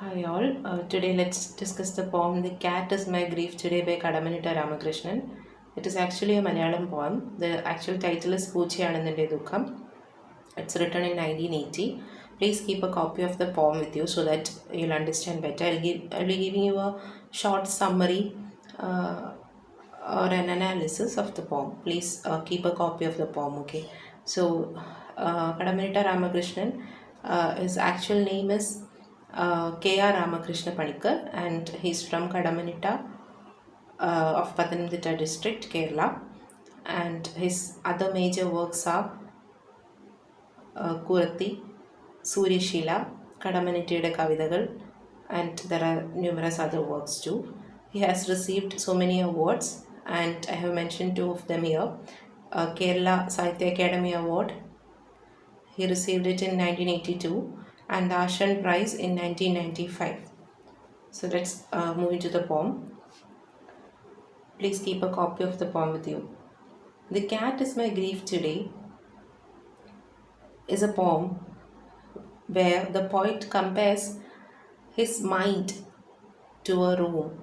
Hi all. Today let's discuss the poem "The Cat Is My Grief Today" by Kadammanitta Ramakrishnan. It is actually a Malayalam poem. The actual title is Poochyanandinte Dukkam. It's written in 1980. Please keep a copy of the poem with you so that you'll understand better. I'll be giving you a short summary uh, or an analysis of the poem. Please keep a copy of the poem. Okay. So Kadammanitta Ramakrishnan, his actual name is K.R. Ramakrishna Panikkar, and he's from Kadammanitta of Pathanamthitta district, Kerala. And his other major works are Kuratti, Suryashila, Kadammanittayude Kavithagal, and there are numerous other works too. He has received so many awards, and I have mentioned two of them here. Kerala Sahitya Academy Award, he received it in 1982, and the Ashan Prize in 1995. So let's move into the poem. Please keep a copy of the poem with you. The Cat Is My Grief Today is a poem where the poet compares his mind to a room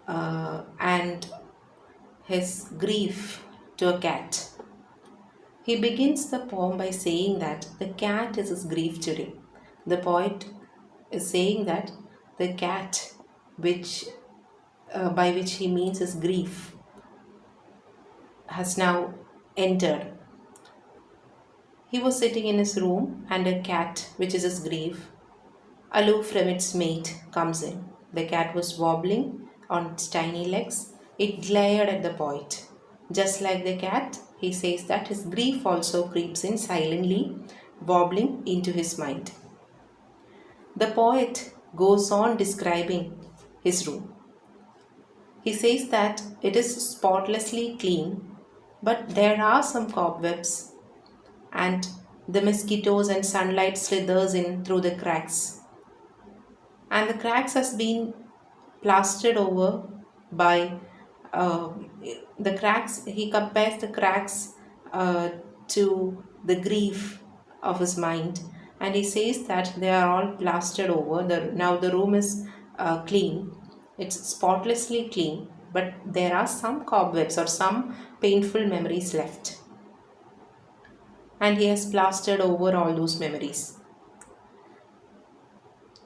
and his grief to a cat. He begins the poem by saying that the cat is his grief today. The poet is saying that the cat, which by which he means his grief, has now entered. He was sitting in his room, and a cat, which is his grief, aloof from its mate, comes in. The cat was wobbling on its tiny legs. It glared at the poet. Just like the cat, he says that his grief also creeps in silently, wobbling into his mind. The poet goes on describing his room. He says that it is spotlessly clean, but there are some cobwebs, and the mosquitoes and sunlight slithers in through the cracks. And the cracks has been plastered over by uh, the cracks. He compares the cracks to the grief of his mind, and he says that they are all plastered over. Now the room is clean, it's spotlessly clean, but there are some cobwebs or some painful memories left, and he has plastered over all those memories.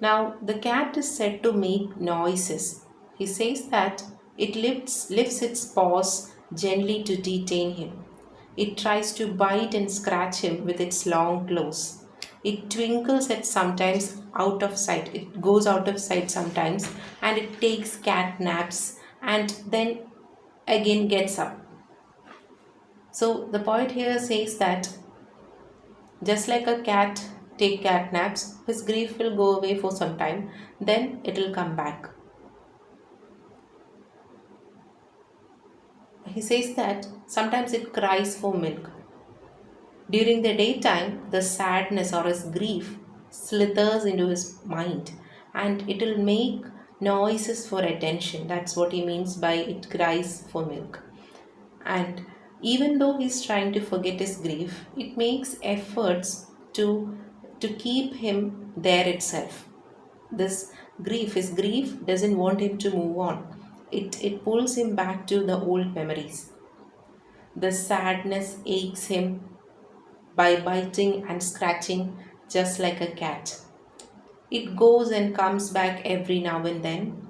Now, the cat is said to make noises. He says that it lifts its paws gently to detain him. It tries to bite and scratch him with its long claws. It twinkles at sometimes out of sight. It goes out of sight sometimes, and it takes cat naps and then again gets up. So the poet here says that just like a cat take cat naps, his grief will go away for some time, then it will come back. He says that sometimes it cries for milk. During the daytime, the sadness or his grief slithers into his mind, and it will make noises for attention. That's what he means by it cries for milk. And even though he's trying to forget his grief, it makes efforts to keep him there itself. This grief, his grief doesn't want him to move on. It pulls him back to the old memories. The sadness aches him by biting and scratching just like a cat. It goes and comes back every now and then.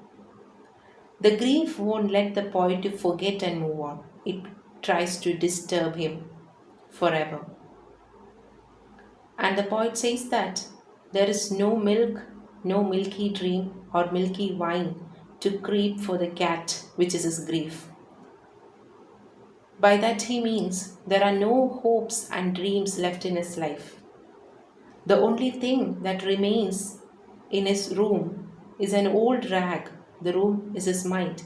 The grief won't let the poet to forget and move on. It tries to disturb him forever. And the poet says that there is no milk, no milky dream or milky wine to creep for the cat, which is his grief. By that he means there are no hopes and dreams left in his life. The only thing that remains in his room is an old rag. The room is his mind.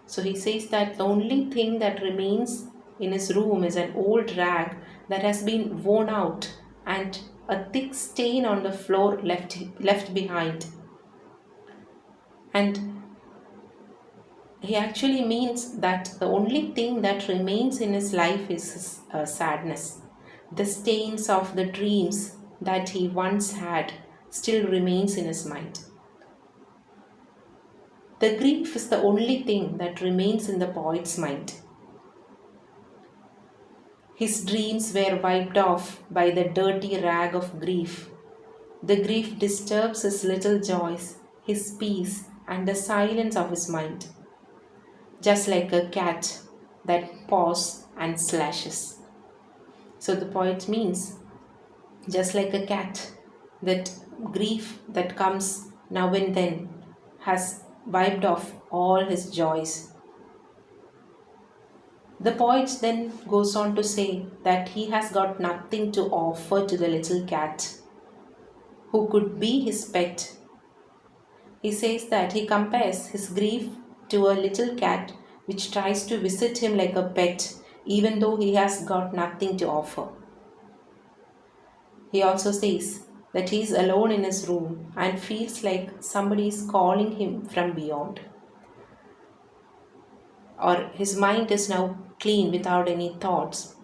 So he says that the only thing that remains in his room is an old rag that has been worn out and a thick stain on the floor left behind. And he actually means that the only thing that remains in his life is his sadness. The stains of the dreams that he once had still remains in his mind. The grief is the only thing that remains in the poet's mind. His dreams were wiped off by the dirty rag of grief. The grief disturbs his little joys, his peace, and the silence of his mind, just like a cat that paws and slashes. So the poet means, just like a cat, that grief that comes now and then has wiped off all his joys. The poet then goes on to say that he has got nothing to offer to the little cat who could be his pet. He says that he compares his grief to a little cat which tries to visit him like a pet even though he has got nothing to offer. He also says that he is alone in his room and feels like somebody is calling him from beyond. Or his mind is now clean without any thoughts,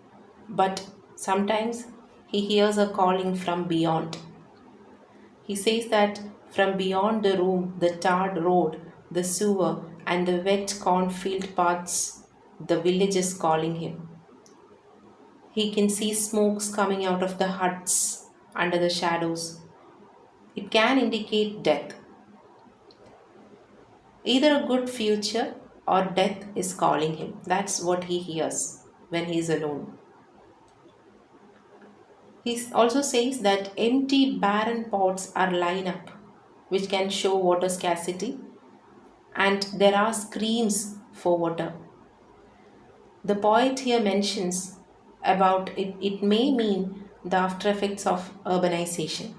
but sometimes he hears a calling from beyond. He says that from beyond the room, the tarred road, the sewer, and the wet cornfield paths, the village is calling him. He can see smokes coming out of the huts under the shadows. It can indicate death. Either a good future or death is calling him. That's what he hears when he is alone. He also says that empty, barren pots are lying up, which can show water scarcity, and there are screams for water. The poet here mentions about it may mean the after effects of urbanization,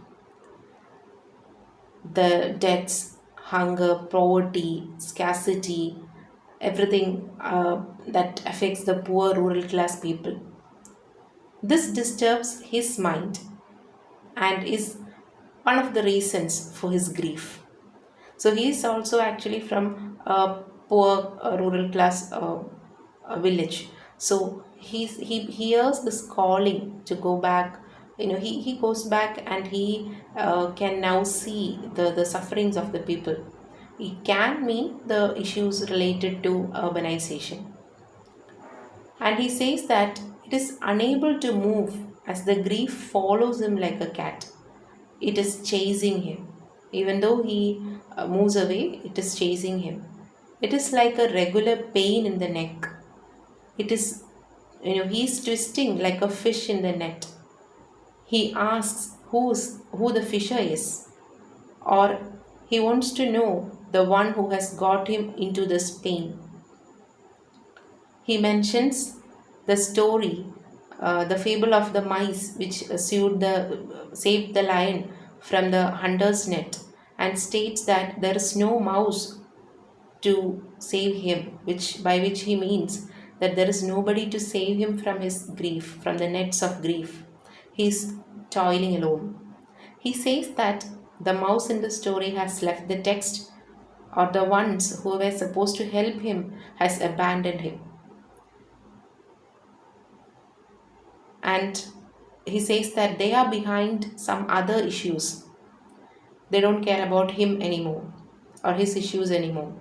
the deaths, hunger, poverty, scarcity, everything that affects the poor rural class people. This disturbs his mind and is one of the reasons for his grief. So he is also actually from a poor rural class village. So he hears this calling to go back. He goes back and he can now see the sufferings of the people. It can mean the issues related to urbanization. And he says that it is unable to move as the grief follows him like a cat. It is chasing him. Even though he moves away, it is chasing him. It is like a regular pain in the neck. It is, he is twisting like a fish in the net. He asks who the fisher is, or he wants to know the one who has got him into this pain. He mentions the story, the fable of the mice which saved the lion from the hunter's net, and states that there is no mouse to save him, by which he means that there is nobody to save him from his grief, from the nets of grief. He is toiling alone. He says that the mouse in the story has left the text, or the ones who were supposed to help him has abandoned him. And he says that they are behind some other issues. They don't care about him anymore or his issues anymore.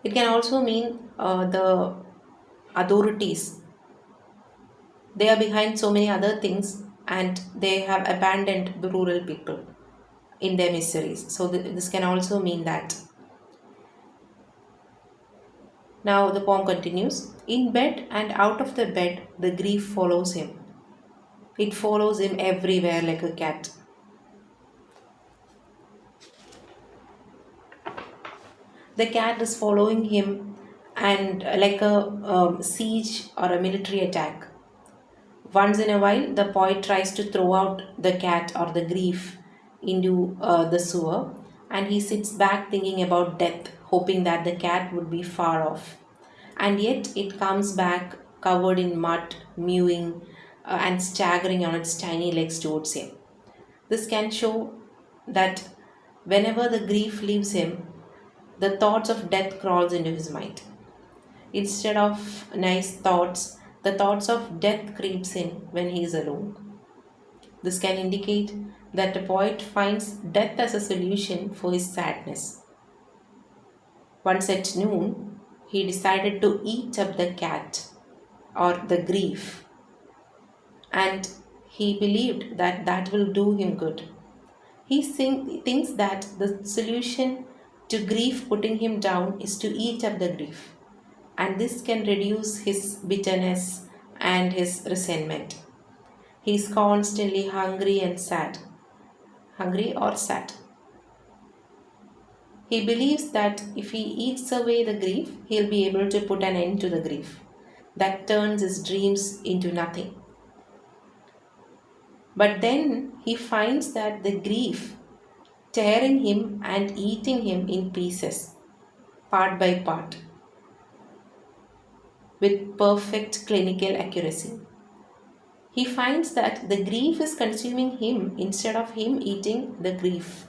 It can also mean the authorities. They are behind so many other things and they have abandoned the rural people in their miseries. So this can also mean that. Now the poem continues. In bed and out of the bed, the grief follows him. It follows him everywhere like a cat. The cat is following him and like a siege or a military attack. Once in a while, the poet tries to throw out the cat or the grief into the sewer, and he sits back thinking about death, hoping that the cat would be far off. And yet it comes back covered in mud, mewing, and staggering on its tiny legs towards him. This can show that whenever the grief leaves him, the thoughts of death crawls into his mind. Instead of nice thoughts, the thoughts of death creeps in when he is alone. This can indicate that the poet finds death as a solution for his sadness. Once at noon, he decided to eat up the cat or the grief, and he believed that that will do him good. Thinks that the solution to grief putting him down is to eat up the grief, and this can reduce his bitterness and his resentment. He is constantly hungry or sad. He believes that if he eats away the grief, he'll be able to put an end to the grief. That turns his dreams into nothing. But then he finds that the grief tearing him and eating him in pieces, part by part, with perfect clinical accuracy. He finds that the grief is consuming him instead of him eating the grief.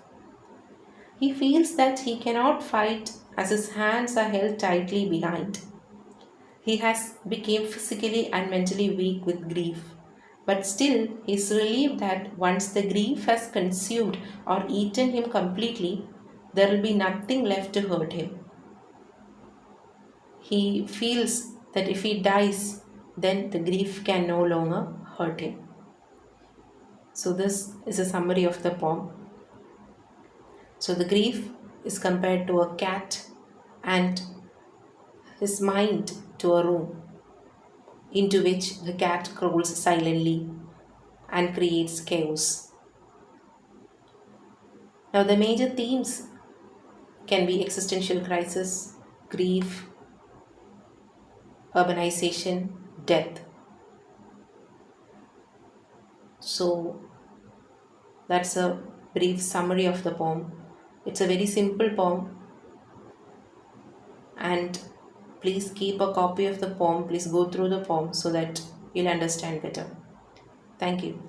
He feels that he cannot fight as his hands are held tightly behind. He has become physically and mentally weak with grief. But still, he is relieved that once the grief has consumed or eaten him completely, there will be nothing left to hurt him. He feels that if he dies, then the grief can no longer hurt him. So, this is a summary of the poem. So, the grief is compared to a cat and his mind to a room into which the cat crawls silently and creates chaos. Now, the major themes can be existential crisis, grief, urbanization, death. So, that's a brief summary of the poem. It's a very simple poem, and please keep a copy of the poem. Please go through the poem so that you'll understand better. Thank you.